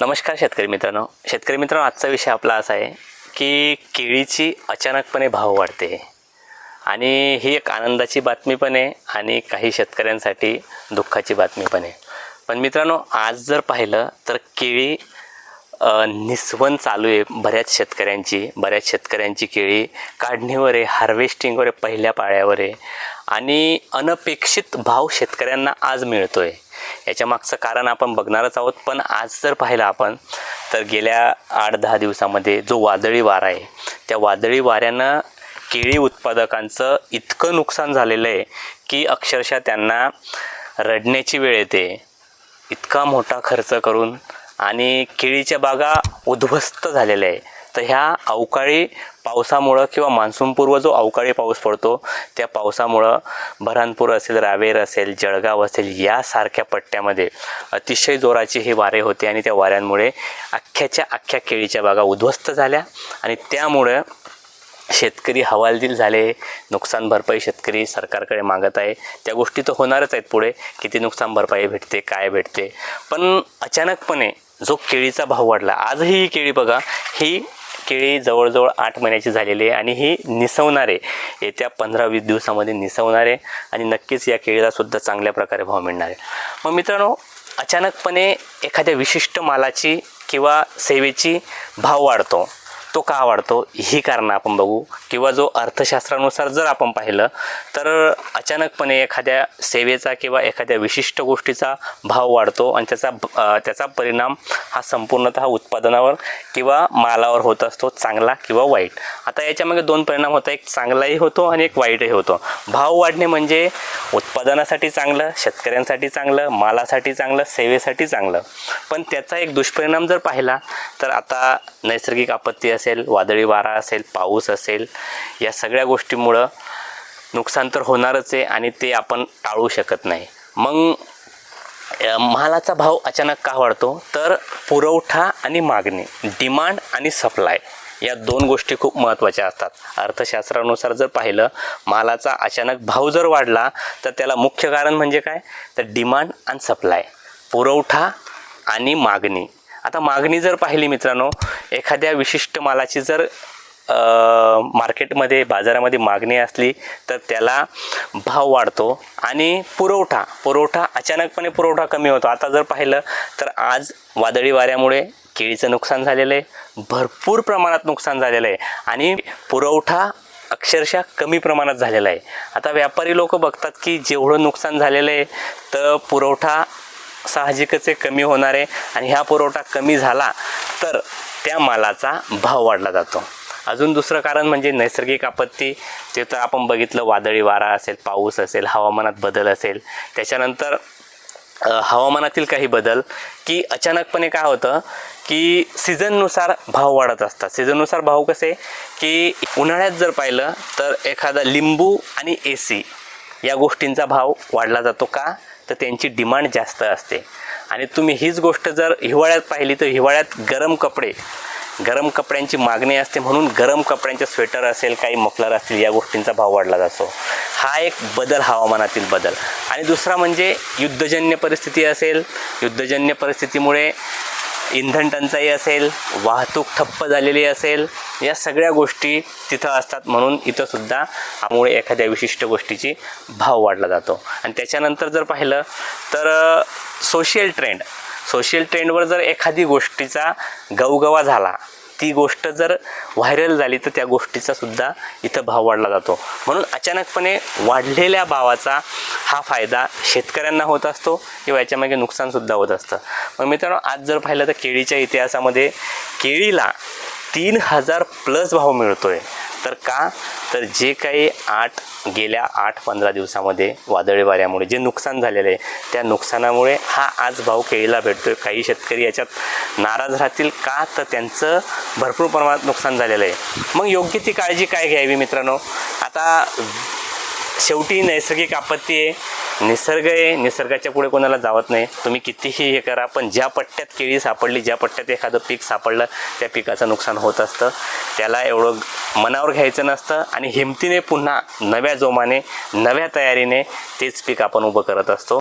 नमस्कार शेतकरी मित्रांनो आजचा विषय आपला असा आहे की केळीची अचानकपणे भाव वाढते आणि ही एक आनंदाची बातमी पण आहे आणि काही शेतकऱ्यांसाठी दुःखाची बातमी पण आहे. पण मित्रांनो, आज जर पाहिलं तर केळी निस्वन चालू आहे. बऱ्याच शेतकऱ्यांची केळी काढणीवर आहे, हार्वेस्टिंगवर आहे, पहिल्या पाळ्यावर आहे आणि अनपेक्षित भाव शेतकऱ्यांना आज मिळतो आहे. याच्या मागचं कारण आपण बघणारच आहोत. पण आज जर पाहिलं आपण तर गेल्या 8-10 दिवसामध्ये जो वादळी वारा आहे, त्या वादळी वाऱ्यानं केळी उत्पादकांचं इतकं नुकसान झालेलं आहे की अक्षरशः त्यांना रडण्याची वेळ येते. इतका मोठा खर्च करून आणि केळीच्या बागा उद्ध्वस्त झालेल्या आहे. तर ह्या अवकाळी पावसामुळं किंवा मान्सूनपूर्व जो अवकाळी पाऊस पडतो त्या पावसामुळं बऱ्हाणपूर असेल, रावेर असेल, जळगाव असेल यासारख्या पट्ट्यामध्ये अतिशय जोराची हे वारे होते आणि त्या वाऱ्यांमुळे अख्ख्या केळीच्या बागा उद्ध्वस्त झाल्या आणि त्यामुळं शेतकरी हवालदिल झाले. नुकसान भरपाई शेतकरी सरकारकडे मागत आहे. त्या गोष्टी तर होणारच आहेत पुढे, किती नुकसान भरपाई भेटते, काय भेटते. पण अचानकपणे जो केळीचा भाव वाढला, आजही ही केळी बघा, ही केळी जवळजवळ 8 महिन्याची झालेली आहे आणि ही निसवणार आहे. येत्या 15-20 दिवसामध्ये निसवणार आहे आणि नक्कीच या केळीलासुद्धा चांगल्या प्रकारे भाव मिळणार आहे. मग मित्रांनो, अचानकपणे एखाद्या विशिष्ट मालाची किंवा सेवेची भाव वाढतो, तो का वाढतो ही कारणं आपण बघू. किंवा जो अर्थशास्त्रानुसार जर आपण पाहिलं तर अचानकपणे एखाद्या सेवेचा किंवा एखाद्या विशिष्ट गोष्टीचा भाव वाढतो आणि त्याचा परिणाम हा संपूर्णतः उत्पादनावर किंवा मालावर होत असतो, चांगला किंवा वाईट. आता याच्यामागे 2 परिणाम होतात, एक चांगलाही होतो आणि एक वाईटही होतो. भाव वाढणे म्हणजे उत्पादनासाठी चांगलं, शेतकऱ्यांसाठी चांगलं, मालासाठी चांगलं, सेवेसाठी चांगलं. पण त्याचा एक दुष्परिणाम जर पाहिला तर आता नैसर्गिक आपत्ती असेल, वादळी वारा असेल, पाऊस असेल, या सगळ्या गोष्टीमुळं नुकसान तर होणारच आहे आणि ते आपण टाळू शकत नाही. मग मालाचा भाव अचानक का वाढतो तर पुरवठा आणि मागणी, डिमांड आणि सप्लाय या 2 गोष्टी खूप महत्त्वाच्या असतात. अर्थशास्त्रानुसार जर पाहिलं, मालाचा अचानक भाव जर वाढला तर त्याला मुख्य कारण म्हणजे काय तर डिमांड आणि सप्लाय, पुरवठा आणि मागणी. आता मागणी जर पाहिली मित्रांनो, एखाद्या विशिष्ट मालाची जर मार्केटमध्ये, बाजारामध्ये मागणी असली तर त्याला भाव वाढतो आणि पुरवठा अचानकपणे पुरवठा कमी होतो. आता जर पाहिलं तर आज वादळी वाऱ्यामुळे केळीचं नुकसान झालेलं आहे, भरपूर प्रमाणात नुकसान झालेलं आहे आणि पुरवठा अक्षरशः कमी प्रमाणात झालेला आहे. आता व्यापारी लोक बघतात की जेवढं नुकसान झालेलं आहे तर पुरवठा साहजिकच कमी होणार आहे आणि ह्या पुरवठा कमी झाला तर त्या मालाचा भाव वाढला जातो. अजून दुसरं कारण म्हणजे नैसर्गिक आपत्ती. ते तर आपण बघितलं, वादळी वारा असेल, पाऊस असेल, हवामानात बदल असेल, त्याच्यानंतर हवामानातील काही बदल की अचानकपणे काय होतं की सीझननुसार भाव वाढत असतात. सीझननुसार भाव कसे की उन्हाळ्यात जर पाहिलं तर एखादा लिंबू आणि AC या गोष्टींचा भाव वाढला जातो. का तर त्यांची डिमांड जास्त असते. आणि तुम्ही हीच गोष्ट जर हिवाळ्यात पाहिली तर हिवाळ्यात गरम कपड्यांची मागणी असते, म्हणून गरम कपड्यांचे स्वेटर असेल, काही मफलर असतील, या गोष्टींचा भाव वाढला जातो. हा एक बदल, हवामानातील बदल. आणि दुसरा म्हणजे युद्धजन्य परिस्थिती असेल, युद्धजन्य परिस्थितीमुळे इंधन टंचाई असेल, वाहतूक ठप्प झालेली असेल, या सगळ्या गोष्टी तिथं असतात. म्हणून इथंसुद्धा त्यामुळे एखाद्या विशिष्ट गोष्टीची भाव वाढला जातो. आणि त्याच्यानंतर जर पाहिलं तर सोशल ट्रेंडवर जर एखादी गोष्टीचा गवगवा झाला, ती गोष्ट जर व्हायरल झाली तर त्या गोष्टीचा सुद्धा इथं भाव वाढला जातो. म्हणून अचानकपणे वाढलेल्या भावाचा हा फायदा शेतकऱ्यांना होत असतो किंवा याच्यामागे नुकसानसुद्धा होत असतं. मग मित्रांनो, आज जर पाहिलं तर केळीच्या इतिहासामध्ये केळीला 3000+ भाव मिळतो आहे. तर का तर जे काही गेल्या 8-15 दिवसामध्ये वादळी वाऱ्यामुळे जे नुकसान झालेलं आहे त्या नुकसानामुळे हा आज भाव केळीला भेटतो आहे. काही शेतकरी याच्यात नाराज राहतील, का तर त्यांचं भरपूर प्रमाणात नुकसान झालेलं आहे. मग योग्य ती काळजी काय घ्यावी मित्रांनो. आता शेवटी नैसर्गिक आपत्ती आहे, निसर्ग आहे, निसर्गाच्या पुढे कोणाला जावत नाही. तुम्ही कितीही हे करा, पण ज्या पट्ट्यात केळी सापडली, ज्या पट्ट्यात एखादं पीक सापडलं, त्या पिकाचं नुकसान होत असतं. त्याला एवढं मनावर घ्यायचं नसतं आणि हिमतीने पुन्हा नव्या जोमाने, नव्या तयारीने तेच पीक आपण उभं करत असतो.